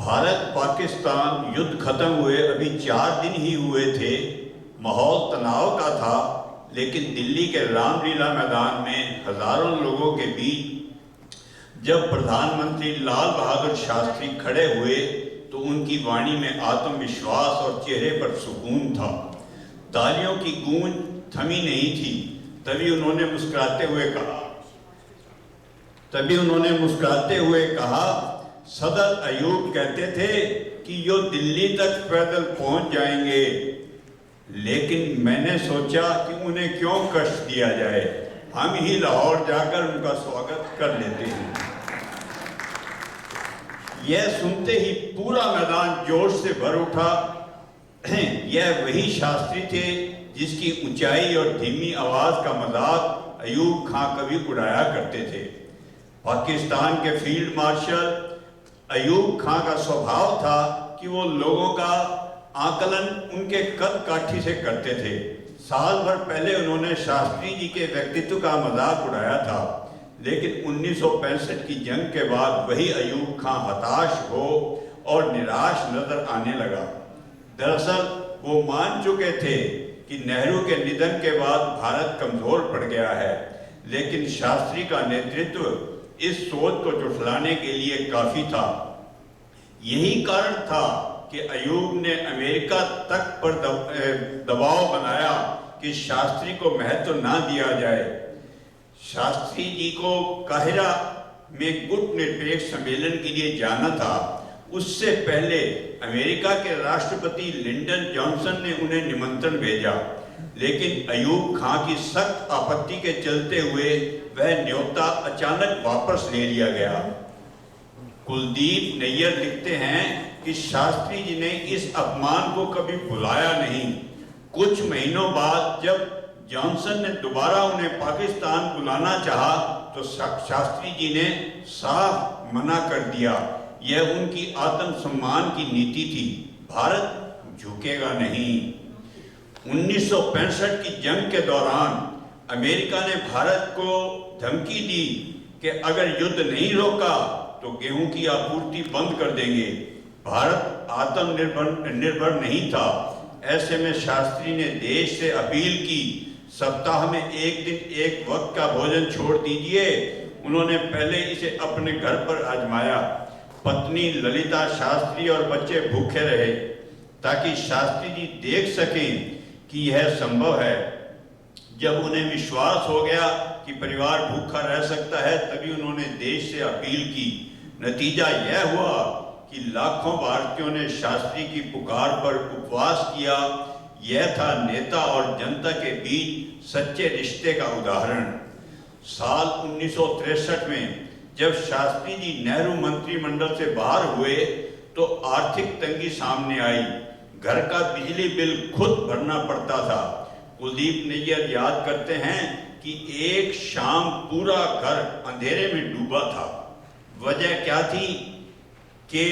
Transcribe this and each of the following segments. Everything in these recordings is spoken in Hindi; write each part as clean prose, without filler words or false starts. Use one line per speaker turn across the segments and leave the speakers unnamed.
भारत पाकिस्तान युद्ध खत्म हुए अभी 4 दिन ही हुए थे। माहौल तनाव का था, लेकिन दिल्ली के रामलीला मैदान में हजारों लोगों के बीच जब प्रधानमंत्री लाल बहादुर शास्त्री खड़े हुए तो उनकी वाणी में आत्मविश्वास और चेहरे पर सुकून था। तालियों की गूंज थमी नहीं थी। तभी उन्होंने मुस्कुराते हुए कहा, सदर अयूब कहते थे कि यो दिल्ली तक पैदल पहुंच जाएंगे, लेकिन मैंने सोचा कि उन्हें क्यों कष्ट दिया जाए, हम ही लाहौर जाकर उनका स्वागत कर लेते हैं। यह सुनते ही पूरा मैदान जोश से भर उठा। यह वही शास्त्री थे जिसकी ऊंचाई और धीमी आवाज का मजाक अयूब खां कभी उड़ाया करते थे। पाकिस्तान के फील्ड मार्शल अयूब खां का स्वभाव था कि वो लोगों का आकलन उनके कद काठी से करते थे। साल भर पहले उन्होंने शास्त्री जी के व्यक्तित्व का मजाक उड़ाया था, लेकिन 1965 की जंग के बाद वही अयूब खां हताश हो और निराश नजर आने लगा। दरअसल वो मान चुके थे कि नेहरू के निधन के बाद भारत कमजोर पड़ गया है, लेकिन शास्त्री का नेतृत्व इस सोच को झुठलाने के लिए काफी था। यही कारण था कि अयूब ने अमेरिका तक पर दबाव बनाया कि शास्त्री को महत्व ना दिया जाए। शास्त्री जी को काहिरा में गुटनिरपेक्ष सम्मेलन के लिए जाना था। उससे पहले अमेरिका के राष्ट्रपति लिंडन जॉनसन ने उन्हें निमंत्रण भेजा, लेकिन अयूब खां की सख्त आपत्ति के चलते हुए वह न्योता अचानक वापस ले लिया गया। कुलदीप नैयर लिखते हैं कि शास्त्री जी ने इस अपमान को कभी भुलाया नहीं। कुछ महीनों बाद जब जॉनसन ने दोबारा उन्हें पाकिस्तान बुलाना चाहा तो शास्त्री जी ने साफ मना कर दिया। यह उनकी आत्मसम्मान की नीति थी, भारत झुकेगा नहीं। 1965 की जंग के दौरान अमेरिका ने भारत को धमकी दी कि अगर युद्ध नहीं रोका तो गेहूं की आपूर्ति बंद कर देंगे। भारत आत्मनिर्भर नहीं था। ऐसे में शास्त्री ने देश से अपील की, सप्ताह में एक दिन एक वक्त का भोजन छोड़ दीजिए। उन्होंने पहले इसे अपने घर पर आजमाया। पत्नी ललिता शास्त्री और बच्चे भूखे रहे ताकि शास्त्री जी देख सकें कि यह संभव है। जब उन्हें विश्वास हो गया कि परिवार भूखा रह सकता है, तभी उन्होंने देश से अपील की। नतीजा यह हुआ कि लाखों भारतीयों ने शास्त्री की पुकार पर उपवास किया। यह था नेता और जनता के बीच सच्चे रिश्ते का उदाहरण। साल 1963 में जब शास्त्री जी नेहरू मंत्रिमंडल से बाहर हुए तो आर्थिक तंगी सामने आई। घर का बिजली बिल खुद भरना पड़ता था। कुलदीप नैयर याद करते हैं कि एक शाम पूरा घर अंधेरे में डूबा था। वजह क्या थी कि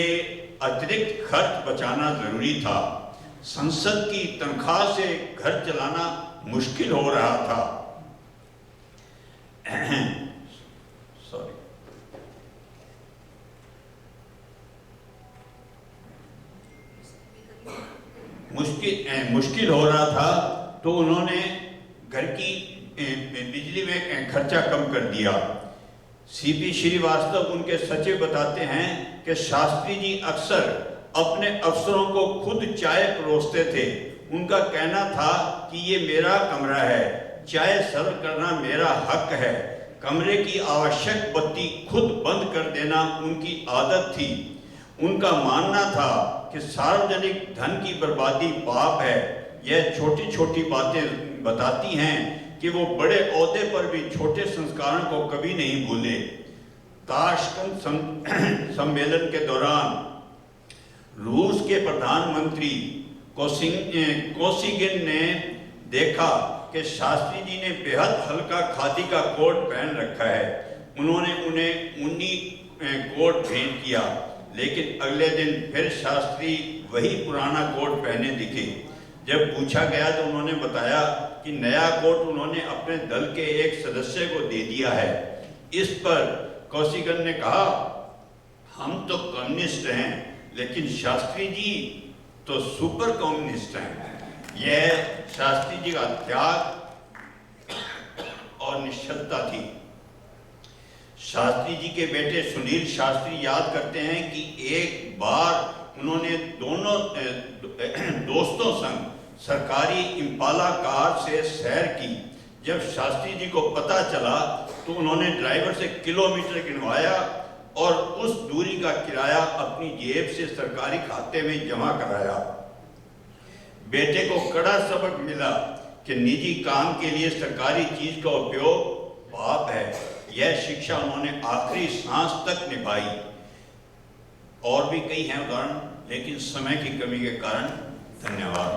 अतिरिक्त खर्च बचाना जरूरी था। संसद की तनख्वाह से घर चलाना मुश्किल हो रहा था। मुश्किल हो रहा था, तो उन्होंने घर की बिजली में खर्चा कम कर दिया। सीपी श्रीवास्तव उनके सचिव बताते हैं कि शास्त्री जी अक्सर अपने अफसरों को खुद चाय परोसते थे। उनका कहना था कि ये मेरा कमरा है, चाय सर्व करना मेरा हक है। कमरे की आवश्यक बत्ती खुद बंद कर देना उनकी आदत थी। उनका मानना था कि सार्वजनिक धन की बर्बादी पाप है। यह छोटी छोटी बातें बताती हैं कि वो बड़े ओहदे पर भी छोटे संस्कारों को कभी नहीं भूले। ताशकंद सम्मेलन के दौरान रूस के प्रधानमंत्री कोसिगिन ने देखा कि शास्त्री जी ने बेहद हल्का खादी का कोट पहन रखा है। उन्होंने उन्हें ऊनी कोट भेंट किया, लेकिन अगले दिन फिर शास्त्री वही पुराना कोट पहने दिखे। जब पूछा गया तो उन्होंने बताया कि नया कोट उन्होंने अपने दल के एक सदस्य को दे दिया है। इस पर कोसिगिन ने कहा, हम तो कम्युनिस्ट हैं, लेकिन शास्त्री जी तो सुपर कम्युनिस्ट हैं। यह शास्त्री जी का त्याग और निश्चलता थी। शास्त्री जी के बेटे सुनील शास्त्री याद करते हैं कि एक बार उन्होंने दोनों दोस्तों संग सरकारी इम्पाला कार से सैर की। जब शास्त्री जी को पता चला तो उन्होंने ड्राइवर से किलोमीटर गिनवाया और उस दूरी का किराया अपनी जेब से सरकारी खाते में जमा कराया। बेटे को कड़ा सबक मिला कि निजी काम के लिए सरकारी चीज का उपयोग पाप है। यह शिक्षा उन्होंने आखिरी सांस तक निभाई। और भी कई हैं उदाहरण, लेकिन समय की कमी के कारण धन्यवाद।